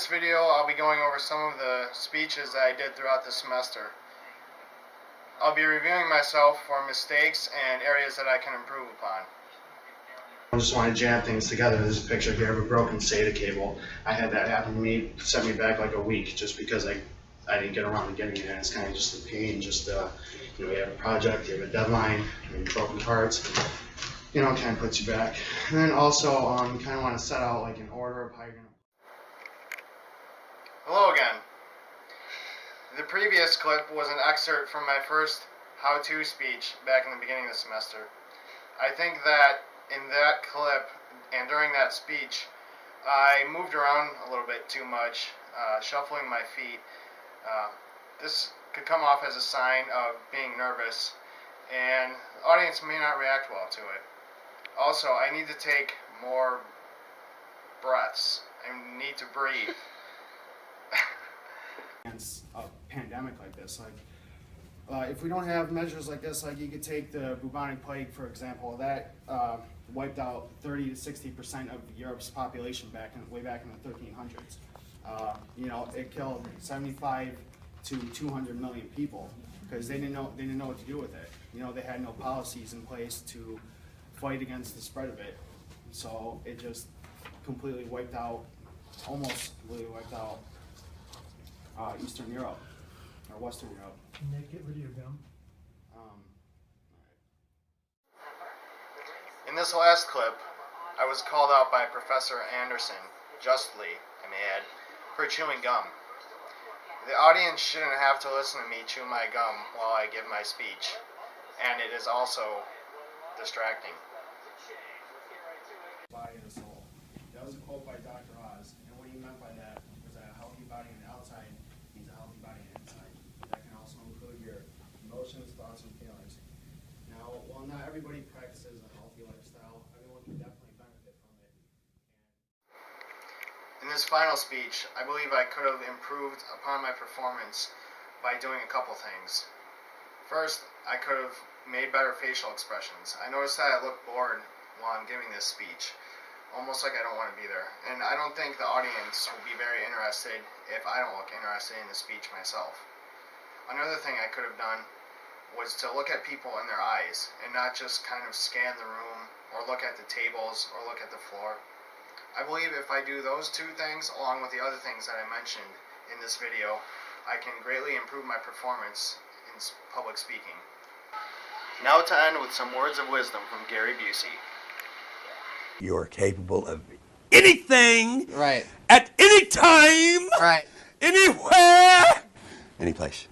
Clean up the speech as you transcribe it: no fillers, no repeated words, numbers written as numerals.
this video, I'll be going over some of the speeches that I did throughout the semester. I'll be reviewing myself for mistakes and areas that I can improve upon. I just want to jam things together. There's a picture here of a broken SATA cable. I had that happen to me, set me back like a week just because I didn't get around to getting it. It's kind of just a pain, just you have a project, you have a deadline, broken parts, kind of puts you back. And then also, you kind of want to set out like an order of how you're going to. Hello again. The previous clip was an excerpt from my first how-to speech back in the beginning of the semester. I think that in that clip and during that speech, I moved around a little bit too much, shuffling my feet. This could come off as a sign of being nervous, and the audience may not react well to it. Also, I need to take more breaths. I need to breathe. A pandemic like this, if we don't have measures like this, like you could take the bubonic plague for example, that wiped out 30 to 60% of Europe's population way back in the 1300s. It killed 75 to 200 million people because they didn't know what to do with it. They had no policies in place to fight against the spread of it, so it just completely wiped out, almost completely wiped out Eastern Europe, or Western Europe. Nick, get rid of your gum. In this last clip, I was called out by Professor Anderson, justly, I may add, for chewing gum. The audience shouldn't have to listen to me chew my gum while I give my speech, and it is also distracting. Body and soul. That was a quote by Dr. Oz, and what he meant by that was that a healthy body on the outside means a healthy body on the inside. That can also include your emotions, thoughts, and feelings. Now, while not everybody practices a healthy lifestyle, everyone can definitely benefit from it. In this final speech, I believe I could have improved upon my performance by doing a couple things. First, I could have made better facial expressions. I noticed that I looked bored while I'm giving this speech, almost like I don't want to be there. And I don't think the audience will be very interested if I don't look interested in the speech myself. Another thing I could have done was to look at people in their eyes and not just kind of scan the room or look at the tables or look at the floor. I believe if I do those two things along with the other things that I mentioned in this video, I can greatly improve my performance in public speaking. Now to end with some words of wisdom from Gary Busey. You're capable of anything, right, at any time, right, anywhere, any place.